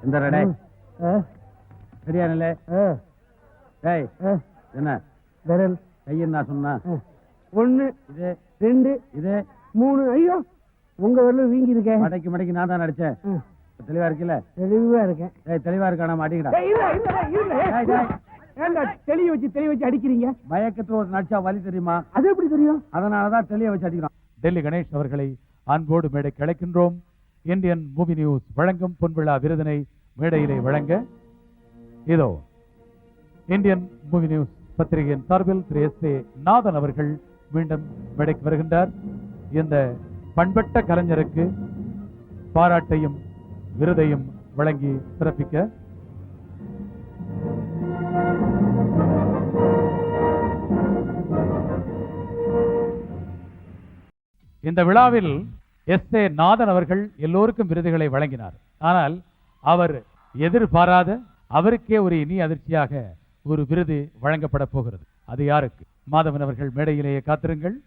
இந்த ரெடை சரியானல்ல? டேய் என்ன விரல் கையன் நான் சொன்னா 1 இது 2 இது 3. ஐயோ உங்க விரல் வீங்கி இருக்கேன். மடைக்கு நான் தான் அடிச்சேன். தெளிவா இருக்குல்ல? தெளிவா இருக்கேன். தெளிவா இருக்கானா மாட்டிங்கடா. தெளிய வச்சு அடிக்கிறீங்க. பயக்கத்துல ஒரு நடிச்சா வலி தெரியுமா? அது எப்படி தெரியும்? அதனாலதான் தெளிய வச்சு அடிக்கிறோம். டெல்லி கணேஷ் அவர்களை அன்போடு மேடைக்கு அழைக்கின்றோம். இந்தியன் மூவி நியூஸ் வழங்கும் பொன்விழா விருதினை மேடையிலே வழங்க இதோ இந்தியன் மூவி நியூஸ் பத்திரிகையின் சார்பில் திரு S.A. நாதன் அவர்கள் மீண்டும் மேடைக்கு வருகின்றார். இந்த பண்பட்ட கலைஞருக்கு பாராட்டையும் விருதையும் வழங்கி சிறப்பிக்க இந்த விழாவில் S.A. நாதன் அவர்கள் எல்லோருக்கும் விருதுகளை வழங்கினார். ஆனால் அவர் எதிர்பாராத அவருக்கே ஒரு இனி அதிர்ச்சியாக ஒரு விருது வழங்கப்பட போகிறது. அது யாருக்கு? மாதவன் அவர்கள் மேடையிலேயே காத்திருங்கள்.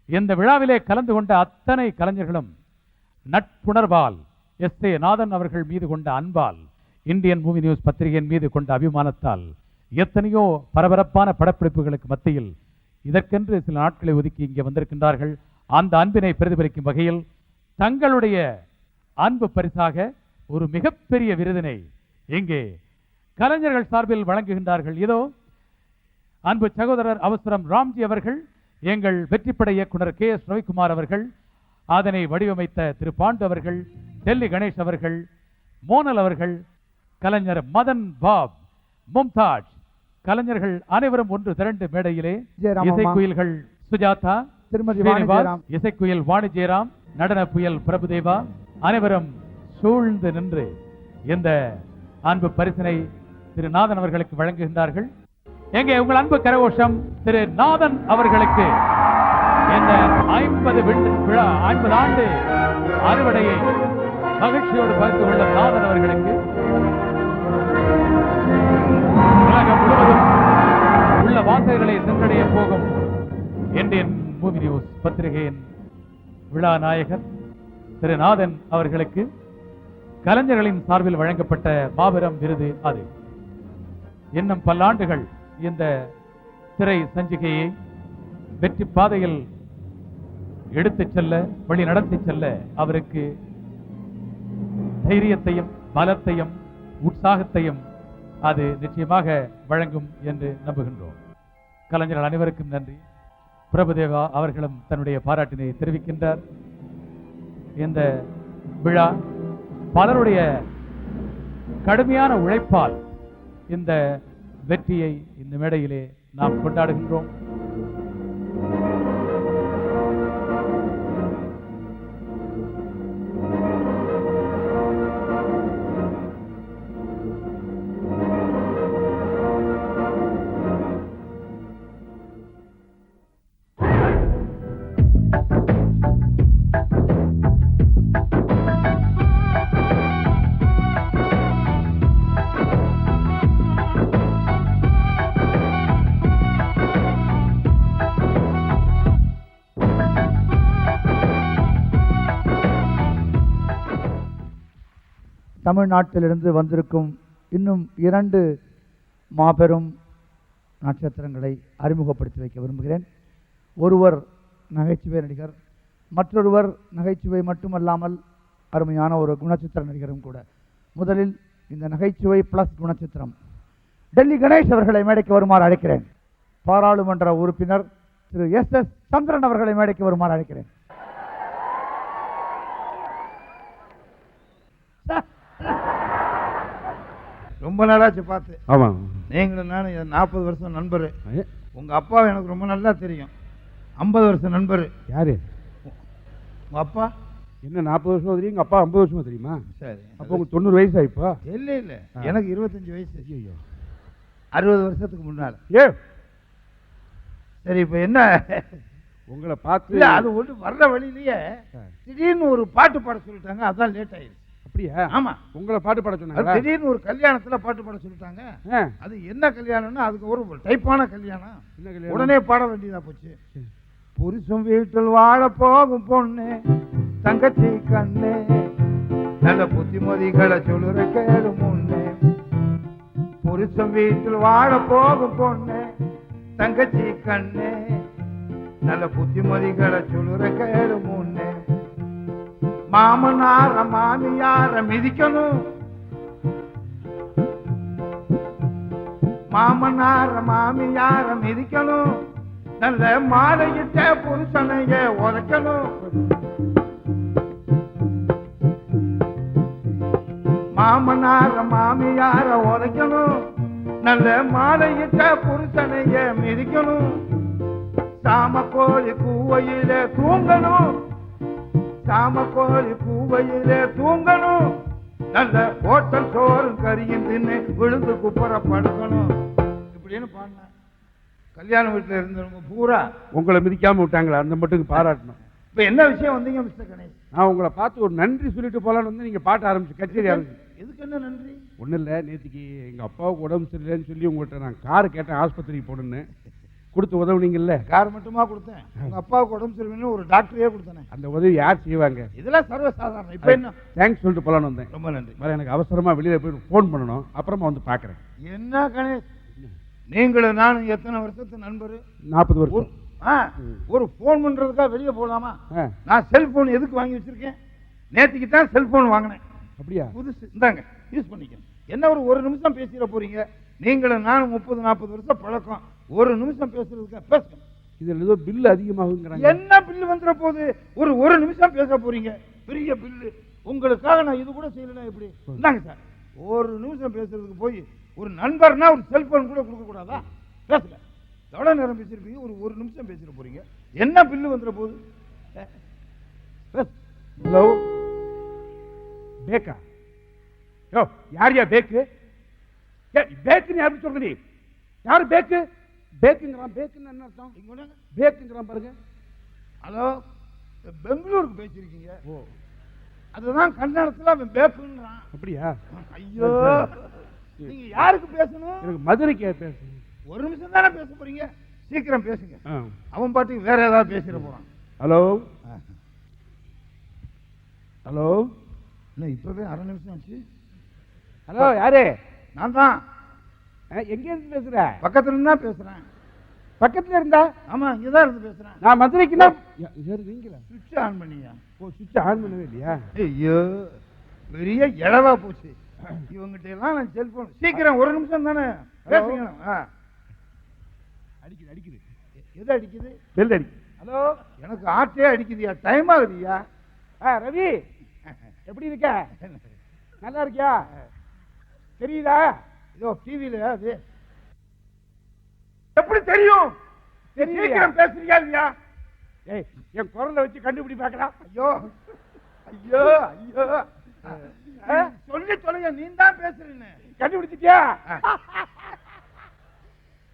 இந்த விழாவிலே கலந்து கொண்ட அத்தனை கலைஞர்களும் நட்புணர்வால் S.A. நாதன் அவர்கள் மீது கொண்ட அன்பால், இந்தியன் மூவி நியூஸ் பத்திரிகையின் மீது கொண்ட அபிமானத்தால் எத்தனையோ பரபரப்பான படப்பிடிப்புகளுக்கு மத்தியில் இதற்கென்று சில நாட்களை ஒதுக்கி இங்கே வந்திருக்கின்றார்கள். அந்த அன்பினை பிரதிபலிக்கும் வகையில் தங்களுடைய அன்பு பரிசாக ஒரு மிகப்பெரிய விருதினை இங்கே கலைஞர்கள் சார்பில் வழங்குகின்றார்கள். இதோ அன்பு சகோதரர் அவசரம் ராம்ஜி அவர்கள், எங்கள் வெற்றிப்படை இயக்குனர் K.S. ரவிக்குமார் அவர்கள், அதனை வடிவமைத்த திரு பாண்டு அவர்கள், டெல்லி கணேஷ் அவர்கள், மோனல் அவர்கள், கலைஞர் மதன் பாப், மும்தாஜ், கலைஞர்கள் அனைவரும் ஒன்று திரண்டு மேடையிலே இசைக்குயில்கள் சுஜாதா, இசைக்குயில் வாணி ஜெயராம், நடன புயல் பிரபுதேவா அனைவரும் சூழ்ந்து நின்று இந்த அன்பு பரிசினை திரு நாதன் அவர்களுக்கு வழங்குகின்றார்கள். எங்கே உங்கள் அன்பு கரகோஷம் திரு நாதன் அவர்களுக்கு இந்த 50 ஆண்டு அறுவடையை மகிழ்ச்சியோடு பகிர்ந்து கொள்ளும் நாதன் அவர்களுக்கு உலகம் முழுவதும் உள்ள வாசகர்களை சென்றடைய போகும் இந்தியன் மூவி நியூஸ் பத்திரிகையின் விழா நாயகர் திரு நாதன் அவர்களுக்கு கலைஞர்களின் சார்பில் வழங்கப்பட்ட மாபெரும் விருது அது. இன்னும் பல்லாண்டுகள் இந்த திரை சஞ்சிகையை வெற்றி பாதையில் எடுத்துச் செல்ல, வழி நடத்தி செல்ல அவருக்கு தைரியத்தையும் பலத்தையும் உற்சாகத்தையும் அது நிச்சயமாக வழங்கும் என்று நம்புகின்றோம். கலைஞர்கள் அனைவருக்கும் நன்றி. பிரபுதேவா அவர்களும் தன்னுடைய பாராட்டினை தெரிவிக்கின்றார். இந்த விழா பலருடைய கடுமையான உழைப்பால் இந்த வெற்றியை இந்த மேடையிலே நாம் கொண்டாடுகின்றோம். தமிழ்நாட்டிலிருந்து வந்திருக்கும் இன்னும் 2 மாபெரும் நட்சத்திரங்களை அறிமுகப்படுத்தி வைக்க விரும்புகிறேன். ஒருவர் நகைச்சுவை நடிகர், மற்றொருவர் நகைச்சுவை மட்டுமல்லாமல் அருமையான ஒரு குணச்சித்திர நடிகரும் கூட. முதலில் இந்த நகைச்சுவை பிளஸ் குணச்சித்திரம் டெல்லி கணேஷ் அவர்களை மேடைக்கு வருமாறு அழைக்கிறேன். பாராளுமன்ற உறுப்பினர் திரு S.S. சந்திரன் அவர்களை மேடைக்கு வருமாறு அழைக்கிறேன். ரொம்ப நாளாச்சு பார்த்து. ஆமாம், நீங்களும் நானும் 40 வருஷம் நண்பர். உங்கள் அப்பாவை எனக்கு ரொம்ப நல்லா தெரியும். 50 வருஷம் நண்பர். யாரு உங்கள் அப்பா? என்ன 40 வருஷமா தெரியும்? எங்கள் அப்பா 50 வருஷமா தெரியுமா? சரி, அப்போ உங்களுக்கு 90 வயசு ஆயிப்பா? இல்லை இல்லை, எனக்கு 25 வயசு. ஐயோ, 60 வருஷத்துக்கு முன்னால். ஏ சரி, இப்போ என்ன உங்களை பார்த்து இல்ல அது ஒன்று வர்ற வழியிலேயே திடீர்னு ஒரு பாட்டு பாட சொல்லிட்டாங்க, அதான் லேட் ஆயிடுச்சு. அப்படியா? ஆமா, உங்களை பாட்டு பாட அது சொன்னாங்க. திடீர்னு ஒரு கல்யாணத்துல பாட்டு பாட சொல்லிட்டாங்க. அது என்ன கல்யாணம்னா அதுக்கு ஒரு டைப்பான கல்யாணம். என்ன கல்யாணம்? உடனே பாட வேண்டியதா போச்சு. புருஷன் வீட்டில் வாழ போகும் பொண்ணு தங்கச்சி கண்ணு நல்ல புத்திமதிகளை சொல்லுற கேளு முன்னே. புருஷன் வீட்டில் வாழ போகும் பொண்ணு தங்கச்சி கண்ணு நல்ல புத்திமதிகளை சொல்லுற கேளு முன்னே. மாமனார மாமியார மிதிக்கணும், மாமனார மாமியார மிதிக்கணும், நல்ல மாலையிட்ட புருஷனைய உதைக்கணும். மாமனார மாமியார உதைக்கணும், நல்ல மாலையிட்ட புருஷனைய மிதிக்கணும். சாம கோழி கூவையில தூங்கணும், சாம கோழி கூவையில தூங்கணும், நல்ல ஹோட்டல் சோறு கறியும் தின்னு விழுந்து குப்புற படுக்கணும். இப்படின்னு பாடின கல்யாண வீட்டில் இருந்தவங்க பூரா உங்களை மிதிக்காம விட்டாங்களா? அந்த மட்டுக்கு பாராட்டணும். இப்ப என்ன விஷயம் வந்தீங்க மிஸ்டர் கணேஷ்? நான் உங்களை பார்த்து ஒரு நன்றி சொல்லிட்டு போலான்னு வந்து நீங்க பாட்ட ஆரம்பிச்சு கச்சேரி ஆரம்பிச்சு. எதுக்கு என்ன நன்றி? ஒன்றும் இல்லை, நேற்றுக்கு எங்கள் அப்பாவுக்கு உடம்பு சரியில்லைன்னு சொல்லி உங்கள்கிட்ட நான் கார் கேட்டேன் ஆஸ்பத்திரிக்கு போகணுன்னு, கொடுத்து உதவுனீங்கல்ல. கார் மட்டுமா கொடுத்தேன், உங்க அப்பாவுக்கு உடம்பு சரியில்லைன்னு ஒரு டாக்டரே கொடுத்தேன். அந்த உதவி யார் செய்வாங்க? இதெல்லாம் சர்வசாதாரணம். இப்ப என்ன? தேங்க்ஸ் சொல்லிட்டு போலான்னு வந்தேன். ரொம்ப நன்றி. வேற எனக்கு அவசரமா வெளியில போய் ஃபோன் பண்ணணும், அப்புறமா வந்து பார்க்குறேன். என்ன கணேஷ், நீங்களும் நானும் எத்தனை வருஷத்து நண்பர்? 40 வருஷம். ஒரு போன் பண்றதுக்காக வெளியே போகலாமா? நான் செல்போன் எதுக்கு வாங்கி வச்சிருக்கேன்? நேற்றுக்கு தான் செல்போன் வாங்கினேன். அப்படியா? புதுசு, இந்தாங்க யூஸ் பண்ணிக்கணும். என்ன ஒரு நிமிஷம் பேசிட போறீங்க? நீங்களும் நானும் 30-40 வருஷம் பழக்கம். ஒரு நிமிஷம் பேசுறதுக்கு பேசுங்க. இதுல ஏதோ பில்லு அதிகமாகுங்கிறாங்க. என்ன பில்லு வந்துட போகுது? ஒரு நிமிஷம் பேச போறீங்க, பெரிய பில்லு. உங்களுக்காக நான் இது கூட செய்யலன்னா எப்படி? இந்தாங்க சார், ஒரு நிமிஷம் பேசுறதுக்கு போய் ஒரு நண்பர்னா ஒரு செல்போன் கூட கொடுக்க கூடாதா? பேசல, எவ்வளவு நேரம் பேசிருப்பீங்க? ஒரு நிமிஷம் பேசிட போறீங்க, என்ன பில்லு வந்துட போகுது? ஹலோ, பேக்கா? யோ, யார் பேக்கு? பேக்குன்னு யாரு சொல்ற? நீ யாரு பேக்கு? பேக்குங்கிறான். பேக்குன்னு என்ன அர்த்தம்? பேக்குங்கிறான் பாருங்க. ஹலோ, பெங்களூருக்கு பேசிருக்கீங்க. ஓ, அதுதான் கன்னடத்துல அவன் பேக்குன்றான். அப்படியா? ஐயோ, நீங்க யாருக்கு பேசணும்? எனக்கு மதுரைக்கு பேசணும். ஒரு நிமிஷம் தானே பேச போறீங்க, சீக்கிரம் பேசுங்க. அவன் பாட்டுக்கு வேற ஏதாவது பேசிட போறான். ஹலோ ஹலோ, இல்ல இப்பவே அரை நிமிஷம் ஆச்சு. ஹலோ, யாரு? நான் தான். எங்க இருந்து பேசுற? பக்கத்துல இருந்தா பேசுறேன். பக்கத்துல இருந்தா? ஆமா, இங்கதான் இருந்து பேசுறேன். நான் மதுரைக்குன்னா நீங்களா? சுவிட்ச் ஆன் பண்ணியா? ஓ, சுவிட்ச் ஆன் பண்ணவே இல்லையா? ஐயோ, பெரிய இளவா போச்சு. இவங்கிட்ட எல்லாம் நான் செல்போன். சீக்கிரம், ஒரு நிமிஷம் தானே பேசுங்க. அடிக்குது அடிக்குது. எது அடிக்குது? பெல் அடி. ஹலோ, எனக்கு ஆட்டே அடிக்குதியா, டைம் ஆகுதியா? ரவி, எப்படி இருக்க? நல்லா இருக்கியா? தெரியுதா? இதோ டிவில. அது எப்படி தெரியும்? சீக்கிரம் பேசுறியா இல்லையா? ஏய், என் குரலை வச்சு கண்டுபிடி பார்க்கலாம். ஐயோ ஐயோ ஐயோ, சொல்லி சொல்லுங்க, நீ தான் பேசுறேன்னு கண்டுபிடிச்சிட்டியா?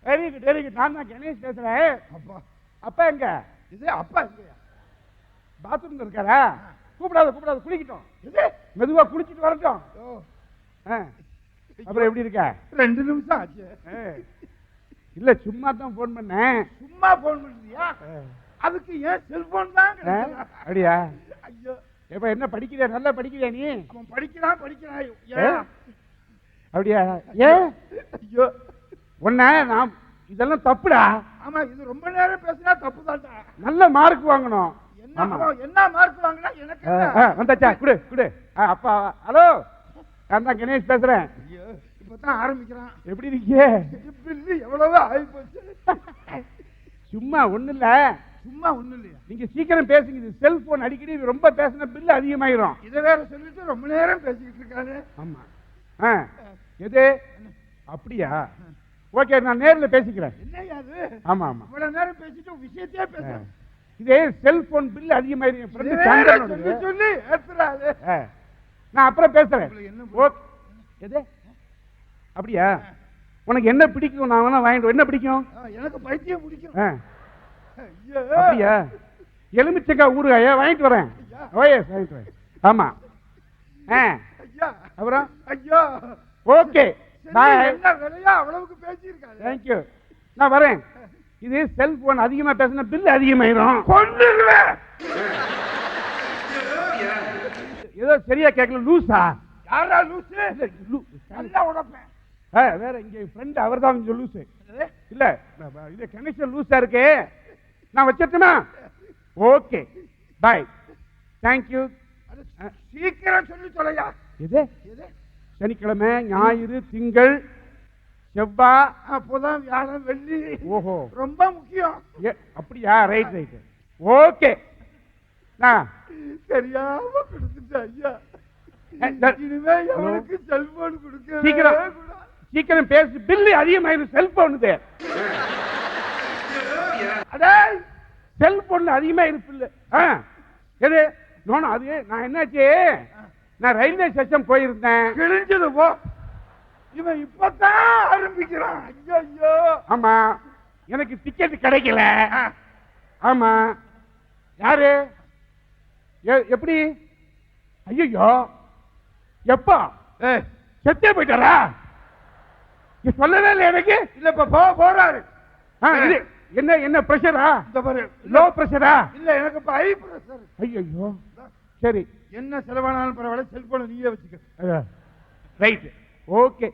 Very good very good. நான் தான் கணேஷ் பேசுறேன். அப்பா, அப்பா எங்க? இது அப்பா இல்லையா? பாத்ரூம்ல இருக்காரா? கூப்பிடாத கூப்பிடாத, குளிக்கட்டும். இது மெதுவா குளிச்சுட்டு வரட்டும். அப்புறம் எப்படி இருக்க? 2 நிமிஷம் ஆச்சு. இல்ல, சும்மா தான் போன் பண்ணேன். சும்மா போன் பண்றியா? அதுக்கு ஏன் செல்போன் தான்? அப்படியா? ஐயோ, எப்ப என்ன படிக்கிறியா? நல்லா படிக்கிறியா நீ? அவன் படிக்கிறான். அப்படியா? ஏன்? ஐயோ, உன்ன நான் இதெல்லாம் தப்புடா. ஆமா, இது ரொம்ப நேரம் பேசினா தப்பு தான்டா. நல்ல மார்க் வாங்கணும். என்ன மார்க் வாங்கினா எனக்கு வந்தாச்சா? குடு குடு. அப்பா, ஹலோ, நான் தான் கணேஷ் பேசுறேன். ஐயோ, இப்பதான் ஆரம்பிக்கிறான். எப்படி இருக்கீங்க? பில்லு எவ்வளவு ஆகி போச்சு. சும்மா ஒண்ணு இல்ல. சும்மா ஒண்ணு இல்லையா? நீங்க சீக்கிரம் பேசுங்க. இது செல்போன் அடிக்கடி ரொம்ப பேசின பில்லு அதிகமாயிரும். இதை வேற சொல்லிட்டு ரொம்ப நேரம் பேசிக்கிட்டு இருக்காரு. ஆமா. எது? அப்படியா? ஓகே, நான் நேர்ல பேசிக்கிறேன். என்னையா அது? ஆமா ஆமா, இவ்வளவு நேரம் பேசிட்டு விஷயத்தையே பேசுறேன். இதே செல்போன் பில்லு அதிகமாயிரும். சொல்லி ஏத்துறாரு. நான் அப்புறம் பேசுறேன். எது? அப்படியா? உனக்கு என்ன பிடிக்கும்? நான் வேணா வாங்கிட்டு. என்ன பிடிக்கும்? எனக்கு பைத்தியம் பிடிக்கும். அப்படியா? எலுமிச்சங்காய் ஊறுகாயா வாங்கிட்டு வரேன். ஓஎஸ் வாங்கிட்டு வரேன். ஆமா. ஐயா அப்புறம் ஐயா ஓகே பாய். என்ன விலையா அவ்வளவுக்கு பேசியிருக்காரு. தேங்க்யூ. நான் வரேன். இது செல்போன் அதிகமா பேசினா பில் அதிகமாயிரும். கொன்னுடுவேன். ஏதோ சரியா கேட்கல. லூசா? யாரா லூசு? நல்லா உடப்பேன். வேற இங்க ஃப்ரெண்ட் அவர் தான் லூசு. இல்ல இது கனெக்ஷன் லூசா இருக்கு. நான் வச்சிட்டுமா? Okay bye. தேங்க்யூ. சீக்கிரம் சொல்லி சொல்லையா. எது? சனிக்கிழமை, ஞாயிறு, திங்கள், செவ்வாய், அப்போதான் வியாழன், வெள்ளி. ஓஹோ, ரொம்ப முக்கியம். அப்படியா? Right right. ஓகே. நான் தெரியாம கொடுத்துட்டேன் ஐயா. இனிமே எவனுக்கு செல்போன் கொடுக்க சீக்கிரம் சீக்கிரம் பேசி. பில்லு அதிகமாயிரும். செல்போனுது. செல்போன்ல அதிகமா இருக்கு. எது? நோனா அது நான் என்னாச்சு, நான் ரயில்வே ஸ்டேஷன் போயிருந்தேன். கிழிஞ்சது போ. இவன் இப்பதான் ஆரம்பிக்கிறான். ஐயோ. ஆமா, எனக்கு டிக்கெட் கிடைக்கல. ஆமா. யாரு? எப்படி? ஐயோ, எப்பா செத்தே போயிட்டாரா? சொல்லவே இல்லை எனக்கு. இல்ல இப்ப போறாரு. என்ன என்ன பிரஷரா? இந்த பாரு, லோ பிரஷரா? இல்ல எனக்கு இப்ப ஹை பிரஷர். ஐயோ, சரி. என்ன செலவானாலும் பரவாயில்ல, செல்போனை நீயே வச்சுக்க. ரைட். ஓகே,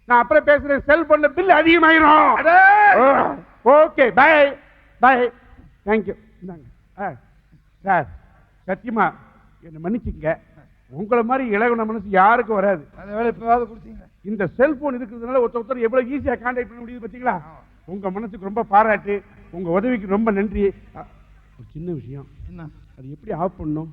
நான் அப்புறம் பேசுறேன். செல்போன்ல பில் அதிகமாயிரும். ஓகே பாய் பாய். தேங்க்யூ. சார் சத்தியமா என்ன மன்னிச்சுங்க. உங்களை மாதிரி இலகுன மனசு யாருக்கும் வராது. அந்த வேலை இப்பவாவது கொடுத்தீங்க. இந்த செல்போன் இருக்கிறதுனால ஒருத்தர் எவ்வளவு ஈஸியா கான்டாக்ட் பண்ண முடியுது பாத்தீங்களா? உங்க மனசுக்கு ரொம்ப பாராட்டு. உங்க உதவிக்கு ரொம்ப நன்றி. ஒரு சின்ன விஷயம். என்ன? அது எப்படி ஆஃப் பண்ணும்?